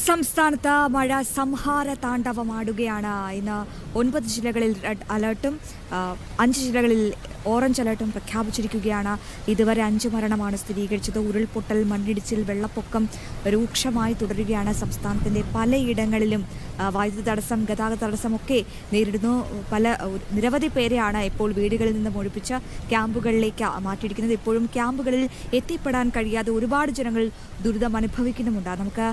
സംസ്ഥാനത്ത് മഴ സംഹാര താണ്ഡവമാടുകയാണ്. ഇന്ന് 9 ജില്ലകളിൽ റെഡ് അലർട്ടും 5 ജില്ലകളിൽ ഓറഞ്ച് അലർട്ടും പ്രഖ്യാപിച്ചിരിക്കുകയാണ്. ഇതുവരെ 5 മരണമാണ് സ്ഥിരീകരിച്ചത്. ഉരുൾപൊട്ടൽ, മണ്ണിടിച്ചിൽ, വെള്ളപ്പൊക്കം രൂക്ഷമായി തുടരുകയാണ്. സംസ്ഥാനത്തിൻ്റെ പലയിടങ്ങളിലും വൈദ്യുതി തടസ്സം, ഗതാഗത തടസ്സമൊക്കെ നേരിടുന്നു. നിരവധി പേരെയാണ് ഇപ്പോൾ വീടുകളിൽ നിന്നും ഒഴിപ്പിച്ച് ക്യാമ്പുകളിലേക്ക് മാറ്റിയിരിക്കുന്നത്. ഇപ്പോഴും ക്യാമ്പുകളിൽ എത്തിപ്പെടാൻ കഴിയാതെ ഒരുപാട് ജനങ്ങൾ ദുരിതം അനുഭവിക്കുന്നുമുണ്ട്. നമുക്ക്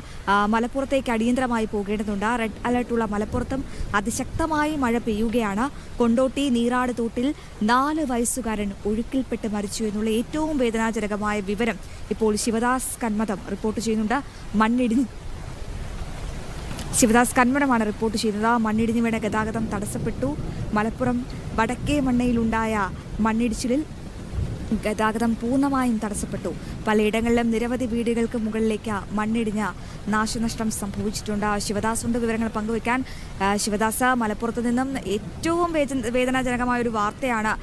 മലപ്പുറത്തേക്ക് അടിയന്തരമായി പോകേണ്ടതുണ്ട്. റെഡ് അലർട്ടുള്ള മലപ്പുറത്തും അതിശക്തമായി മഴ പെയ്യുകയാണ്. കൊണ്ടോട്ടി നീറാട് തോട്ടിൽ 4 വയസ്സുകാരൻ ഒഴുക്കിൽപ്പെട്ട് മരിച്ചു എന്നുള്ള ഏറ്റവും വേദനാജനകമായ വിവരം ഇപ്പോൾ ശിവദാസ് കന്മതം റിപ്പോർട്ട് ചെയ്യുന്നുണ്ട്. ശിവദാസ് കന്മടമാണ് റിപ്പോർട്ട് ചെയ്യുന്നത്. മണ്ണിടിഞ്ഞ് വീണ ഗതാഗതം തടസ്സപ്പെട്ടു. മലപ്പുറം വടക്കേ മണ്ണയിലുണ്ടായ മണ്ണിടിച്ചിലിൽ ഗതാഗതം പൂർണ്ണമായും തടസ്സപ്പെട്ടു. പലയിടങ്ങളിലും നിരവധി വീടുകൾക്ക് മുകളിലേക്ക് മണ്ണിടിഞ്ഞ് നാശനഷ്ടം സംഭവിച്ചിട്ടുണ്ട്. ശിവദാസുണ്ട് വിവരങ്ങൾ പങ്കുവയ്ക്കാൻ. ശിവദാസ്, മലപ്പുറത്ത് നിന്നും ഏറ്റവും വേദനാജനകമായ ഒരു വാർത്തയാണ്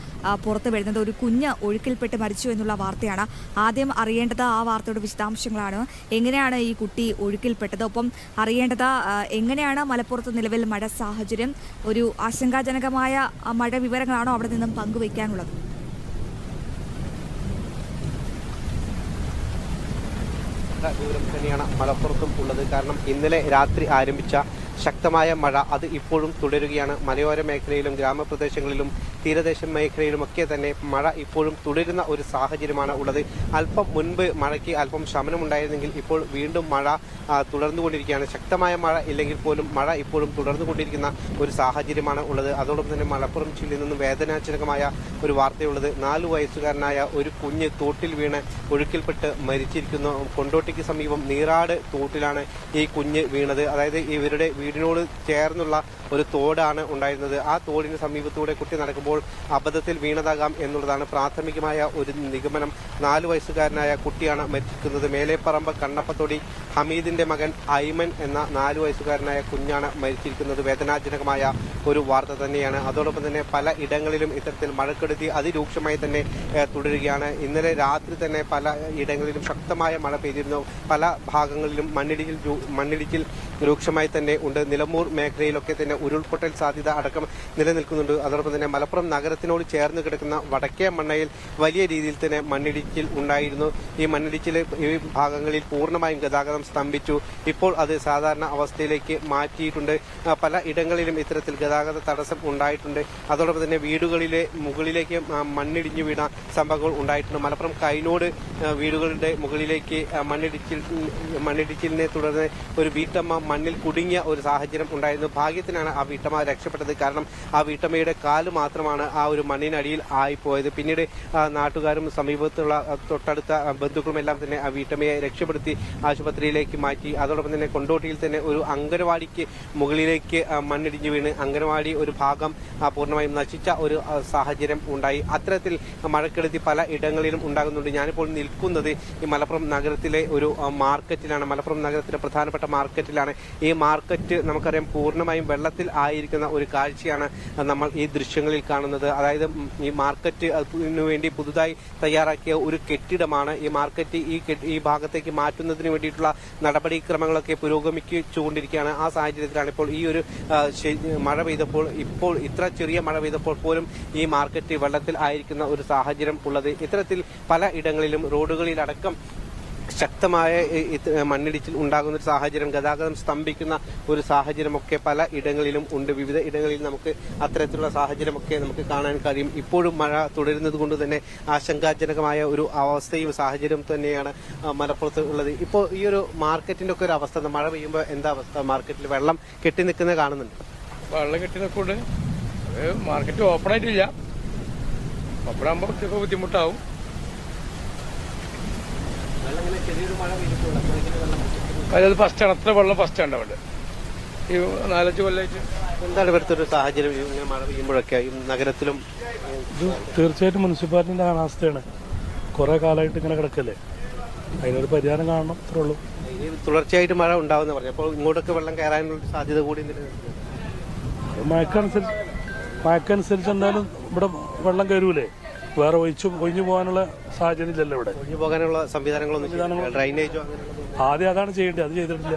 പുറത്തു വരുന്നത്. ഒരു കുഞ്ഞ് ഒഴുക്കിൽപ്പെട്ട് മരിച്ചു എന്നുള്ള വാർത്തയാണ്. ആദ്യം അറിയേണ്ടത് ആ വാർത്തയുടെ വിശദാംശങ്ങളാണ്. എങ്ങനെയാണ് ഈ കുട്ടി ഒഴുക്കിൽപ്പെട്ടത്? ഒപ്പം അറിയേണ്ടത് എങ്ങനെയാണ് മലപ്പുറത്ത് നിലവിൽ മഴ സാഹചര്യം? ഒരു ആശങ്കാജനകമായ മഴ വിവരങ്ങളാണോ അവിടെ നിന്നും പങ്കുവയ്ക്കാനുള്ളത്? വിവരം തന്നെയാണ് മലപ്പുറത്തും ഉള്ളത്. കാരണം ഇന്നലെ രാത്രി ആരംഭിച്ച ശക്തമായ മഴ അത് ഇപ്പോഴും തുടരുകയാണ്. മലയോര മേഖലയിലും ഗ്രാമപ്രദേശങ്ങളിലും തീരദേശ മേഖലയിലുമൊക്കെ തന്നെ മഴ ഇപ്പോഴും തുടരുന്ന ഒരു സാഹചര്യമാണ് ഉള്ളത്. അല്പം മുൻപ് മഴയ്ക്ക് അല്പം ശമനമുണ്ടായിരുന്നെങ്കിൽ ഇപ്പോൾ വീണ്ടും മഴ തുടർന്നുകൊണ്ടിരിക്കുകയാണ്. ശക്തമായ മഴ ഇല്ലെങ്കിൽ പോലും മഴ ഇപ്പോഴും തുടർന്നുകൊണ്ടിരിക്കുന്ന ഒരു സാഹചര്യമാണ് ഉള്ളത്. അതോടൊപ്പം തന്നെ മലപ്പുറം ജില്ലയിൽ നിന്നും വേദനാജനകമായ ഒരു വാർത്തയുള്ളത്. 4 വയസ്സുകാരനായ ഒരു കുഞ്ഞ് തോട്ടിൽ വീണ് ഒഴുക്കിൽപ്പെട്ട് മരിച്ചിരിക്കുന്നു. കൊണ്ടോട്ടിക്ക് സമീപം നീറാട് തോട്ടിലാണ് ഈ കുഞ്ഞ് വീണത്. അതായത് ഇവരുടെ വീടിനോട് ചേർന്നുള്ള ഒരു തോടാണ് ഉണ്ടായിരുന്നത്. ആ തോടിന് സമീപത്തൂടെ കുട്ടി നടക്കുമ്പോൾ അബദ്ധത്തിൽ വീണതാകാം എന്നുള്ളതാണ് പ്രാഥമികമായ ഒരു നിഗമനം. 4 വയസ്സുകാരനായ കുട്ടിയാണ് മരിച്ചിരിക്കുന്നത്. മേലേപ്പറമ്പ് കണ്ണപ്പത്തൊടി ഹമീദിന്റെ മകൻ ഐമൻ എന്ന 4 വയസ്സുകാരനായ കുഞ്ഞാണ് മരിച്ചിരിക്കുന്നത്. വേദനാജനകമായ ഒരു വാർത്ത തന്നെയാണ്. അതോടൊപ്പം തന്നെ പല ഇടങ്ങളിലും ഇത്തരത്തിൽ മഴക്കെടുതി അതിരൂക്ഷമായി തന്നെ തുടരുകയാണ്. ഇന്നലെ രാത്രി തന്നെ പല ഇടങ്ങളിലും ശക്തമായ മഴ പെയ്തിരുന്നു. പല ഭാഗങ്ങളിലും മണ്ണിടിച്ചിൽ രൂക്ഷമായി തന്നെ ഉണ്ട്. നിലമ്പൂർ മേഖലയിലൊക്കെ തന്നെ ഉരുൾപൊട്ടൽ സാധ്യത അടക്കം നിലനിൽക്കുന്നുണ്ട്. അതോടൊപ്പം തന്നെ മലപ്പുറം നഗരത്തിനോട് ചേർന്ന് കിടക്കുന്ന വടക്കേ മണ്ണയിൽ വലിയ രീതിയിൽ തന്നെ മണ്ണിടിച്ചിൽ ഉണ്ടായിരുന്നു. ഈ മണ്ണിടിച്ചിൽ ഈ ഭാഗങ്ങളിൽ പൂർണ്ണമായും ഗതാഗതം സ്തംഭിച്ചു. ഇപ്പോൾ അത് സാധാരണ അവസ്ഥയിലേക്ക് മാറ്റിയിട്ടുണ്ട്. പല ഇടങ്ങളിലും ഇത്തരത്തിൽ ഗതാഗത തടസ്സം ഉണ്ടായിട്ടുണ്ട്. അതോടൊപ്പം തന്നെ വീടുകളിലെ മുകളിലേക്ക് മണ്ണിടിഞ്ഞു വീണ സംഭവങ്ങൾ ഉണ്ടായിട്ടുണ്ട്. മലപ്പുറം കൈനോട് വീടുകളുടെ മുകളിലേക്ക് മണ്ണിടിച്ചിലിനെ തുടർന്ന് ഒരു വീട്ടമ്മ മണ്ണിൽ കുടുങ്ങിയ ഒരു സാഹചര്യം ഉണ്ടായിരുന്നു. ഭാഗ്യത്തിനാണ് ആ വീട്ടമ്മ രക്ഷപ്പെട്ടത്. കാരണം ആ വീട്ടമ്മയുടെ കാല് മാത്രമാണ് ആ ഒരു മണ്ണിനടിയിൽ ആയിപ്പോയത്. പിന്നീട് നാട്ടുകാരും സമീപത്തുള്ള തൊട്ടടുത്ത ബന്ധുക്കളും എല്ലാം തന്നെ ആ വീട്ടമ്മയെ രക്ഷപ്പെടുത്തി ആശുപത്രിയിലേക്ക് മാറ്റി. അതോടൊപ്പം തന്നെ കൊണ്ടോട്ടിയിൽ തന്നെ ഒരു അംഗനവാടിക്ക് മുകളിലേക്ക് മണ്ണിടിഞ്ഞു വീണ് അംഗനവാടി ഒരു ഭാഗം പൂർണ്ണമായും നശിച്ച ഒരു സാഹചര്യം ഉണ്ടായി. അത്തരത്തിൽ മഴക്കെടുതി പല ഇടങ്ങളിലും ഉണ്ടാകുന്നുണ്ട്. ഞാനിപ്പോൾ നിൽക്കുന്നത് ഈ മലപ്പുറം നഗരത്തിലെ ഒരു മാർക്കറ്റിലാണ്. മലപ്പുറം നഗരത്തിലെ പ്രധാനപ്പെട്ട മാർക്കറ്റിലാണ്. ഈ മാർക്കറ്റ് നമുക്കറിയാം പൂർണ്ണമായും വെള്ളത്തിൽ ആയിരിക്കുന്ന ഒരു കാഴ്ചയാണ് നമ്മൾ ഈ ദൃശ്യങ്ങളിൽ കാണുന്നത്. അതായത് ഈ മാർക്കറ്റിനു വേണ്ടി പുതുതായി തയ്യാറാക്കിയ ഒരു കെട്ടിടമാണ്. ഈ മാർക്കറ്റ് ഈ ഭാഗത്തേക്ക് മാറ്റുന്നതിന് വേണ്ടിയിട്ടുള്ള നടപടിക്രമങ്ങളൊക്കെ പുരോഗമിച്ചുകൊണ്ടിരിക്കുകയാണ്. ആ സാഹചര്യത്തിലാണ് ഇപ്പോൾ ഈ ഒരു മഴ പെയ്തപ്പോൾ ഇത്ര ചെറിയ മഴ പെയ്തപ്പോൾ പോലും ഈ മാർക്കറ്റ് വെള്ളത്തിൽ ആയിരിക്കുന്ന ഒരു സാഹചര്യം ഉള്ളത്. ഇത്തരത്തിൽ പല ഇടങ്ങളിലും റോഡുകളിലടക്കം ശക്തമായ മണ്ണിടിച്ചിൽ ഉണ്ടാകുന്ന ഒരു സാഹചര്യം, ഗതാഗതം സ്തംഭിക്കുന്ന ഒരു സാഹചര്യമൊക്കെ പല ഇടങ്ങളിലും ഉണ്ട്. വിവിധ ഇടങ്ങളിൽ നമുക്ക് അത്തരത്തിലുള്ള സാഹചര്യമൊക്കെ നമുക്ക് കാണാൻ കഴിയും. ഇപ്പോഴും മഴ തുടരുന്നത് കൊണ്ട് തന്നെ ആശങ്കാജനകമായ ഒരു അവസ്ഥയും സാഹചര്യം തന്നെയാണ് മലപ്പുറത്ത് ഉള്ളത്. ഇപ്പോൾ ഈ ഒരു മാർക്കറ്റിന്റെ ഒക്കെ ഒരു അവസ്ഥ, മഴ പെയ്യുമ്പോൾ എന്താ അവസ്ഥ? മാർക്കറ്റിൽ വെള്ളം കെട്ടി നിൽക്കുന്നത് കാണുന്നുണ്ട്. വെള്ളം കെട്ടി നിൽക്കൊണ്ട് മാർക്കറ്റ് ഓപ്പൺ ആയിട്ടില്ല. ഓപ്പൺ ആകുമ്പോൾ കുറച്ചൊക്കെ ബുദ്ധിമുട്ടാവും. അതായത് ഫസ്റ്റാണ്, അത്ര വെള്ളം ഫസ്റ്റാണ് അവിടെ. ഈ 4-5 കൊല്ലമായിട്ട് എന്താണ് ഇവിടുത്തെ ഒരു സാഹചര്യം മഴ പെയ്യുമ്പോഴൊക്കെ നഗരത്തിലും? ഇത് തീർച്ചയായിട്ടും മുനിസിപ്പാലിറ്റിന്റെ അനാസ്ഥയാണ്. കുറെ കാലമായിട്ട് ഇങ്ങനെ കിടക്കല്ലേ, അതിനൊരു പരിഹാരം കാണണം, അത്രേ ഉള്ളൂ. തുടർച്ചയായിട്ട് മഴ ഉണ്ടാവുന്ന പറഞ്ഞു. അപ്പോൾ ഇങ്ങോട്ടൊക്കെ വെള്ളം കയറാനുള്ള സാധ്യത കൂടി മഴക്കനുസരിച്ച് എന്തായാലും ഇവിടെ വെള്ളം കയറൂലേ? വേറെ ഒഴിഞ്ഞു പോകാനുള്ള സാഹചര്യം ഇല്ലല്ലോ ഇവിടെ. ഒഴിഞ്ഞു പോകാനുള്ള സംവിധാനങ്ങളൊന്നും, ഡ്രൈനേജോ ആദ്യം അതാണ് ചെയ്യേണ്ടത്, അത് ചെയ്തിട്ടില്ല.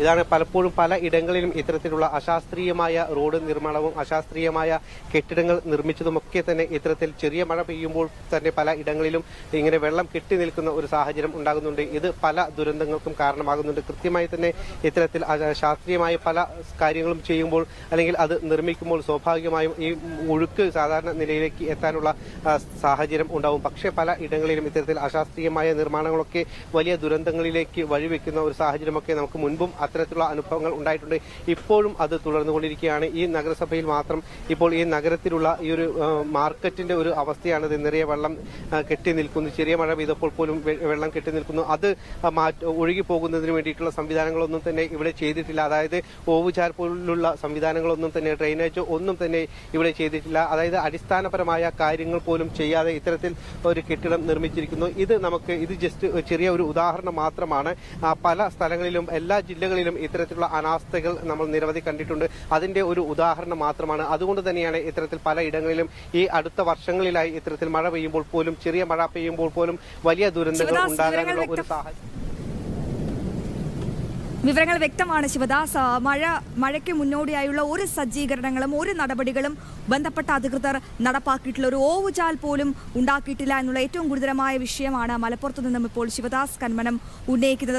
ഇതാണ് പലപ്പോഴും പല ഇടങ്ങളിലും ഇത്തരത്തിലുള്ള അശാസ്ത്രീയമായ റോഡ് നിർമ്മാണവും അശാസ്ത്രീയമായ കെട്ടിടങ്ങൾ നിർമ്മിച്ചതുമൊക്കെ തന്നെ ഇത്തരത്തിൽ ചെറിയ മഴ പെയ്യുമ്പോൾ തന്നെ പല ഇടങ്ങളിലും ഇങ്ങനെ വെള്ളം കെട്ടി നിൽക്കുന്ന ഒരു സാഹചര്യം ഉണ്ടാകുന്നുണ്ട്. ഇത് പല ദുരന്തങ്ങൾക്കും കാരണമാകുന്നുണ്ട്. കൃത്യമായി തന്നെ ഇത്തരത്തിൽ ശാസ്ത്രീയമായ പല കാര്യങ്ങളും ചെയ്യുമ്പോൾ അല്ലെങ്കിൽ അത് നിർമ്മിക്കുമ്പോൾ സ്വാഭാവികമായും ഈ ഒഴുക്ക് സാധാരണ നിലയിലേക്ക് എത്താനുള്ള സാഹചര്യം ഉണ്ടാവും. പക്ഷേ പല ഇടങ്ങളിലും ഇത്തരത്തിൽ അശാസ്ത്രീയമായ നിർമ്മാണങ്ങളൊക്കെ വലിയ ദുരന്തങ്ങളിലേക്ക് വഴിവെക്കുന്ന ഒരു സാഹചര്യമൊക്കെ നമുക്ക് മുൻപും അത്തരത്തിലുള്ള അനുഭവങ്ങൾ ഉണ്ടായിട്ടുണ്ട്. ഇപ്പോഴും അത് തുടർന്നുകൊണ്ടിരിക്കുകയാണ്. ഈ നഗരസഭയിൽ മാത്രം ഇപ്പോൾ ഈ നഗരത്തിലുള്ള ഈ ഒരു മാർക്കറ്റിന്റെ ഒരു അവസ്ഥയാണിത്. നിറയെ വെള്ളം കെട്ടി നിൽക്കുന്നു. ചെറിയ മഴ പെയ്തപ്പോൾ പോലും വെള്ളം കെട്ടി നിൽക്കുന്നു. അത് ഒഴുകി പോകുന്നതിന് വേണ്ടിയിട്ടുള്ള സംവിധാനങ്ങളൊന്നും തന്നെ ഇവിടെ ചെയ്തിട്ടില്ല. അതായത് ഓവുചാൽ പോലുള്ള സംവിധാനങ്ങളൊന്നും തന്നെ ഡ്രെയിനേജോ ഒന്നും തന്നെ ഇവിടെ ചെയ്തിട്ടില്ല. അതായത് അടിസ്ഥാനപരമായ കാര്യങ്ങൾ പോലും ചെയ്യാതെ ഇത്തരത്തിൽ ഒരു കെട്ടിടം നിർമ്മിച്ചിരിക്കുന്നു. ഇത് ജസ്റ്റ് ചെറിയ ഒരു ഉദാഹരണം മാത്രമാണ്. പല സ്ഥലങ്ങളിലും എല്ലാ ജില്ലകളിലും ഇത്തരത്തിലുള്ള അനാസ്ഥകൾ നമ്മൾ നിരവധി കണ്ടിട്ടുണ്ട്. അതിന്റെ ഒരു ഉദാഹരണം മാത്രമാണ്. അതുകൊണ്ട് തന്നെയാണ് ഇത്തരത്തിൽ പല ഇടങ്ങളിലും ഈ അടുത്ത വർഷങ്ങളിലായി ഇത്തരത്തിൽ മഴ പെയ്യുമ്പോൾ പോലും ചെറിയ മഴ പെയ്യുമ്പോൾ പോലും വലിയ ദുരന്തങ്ങൾ ഉണ്ടാകാനുള്ള ഒരു സാഹചര്യം. വിവരങ്ങൾ വ്യക്തമാണ് ശിവദാസ്. മഴയ്ക്ക് മുന്നോടിയായുള്ള ഒരു സജ്ജീകരണങ്ങളും ഒരു നടപടികളും ബന്ധപ്പെട്ട അധികൃതർ നടപ്പാക്കിയിട്ടുള്ള ഒരു ഓവുചാൽ പോലും ഉണ്ടാക്കിയിട്ടില്ല എന്നുള്ള ഏറ്റവും ഗുരുതരമായ വിഷയമാണ് മലപ്പുറത്തു നിന്നും ഇപ്പോൾ ശിവദാസ് കന്മനം ഉന്നയിക്കുന്നത്.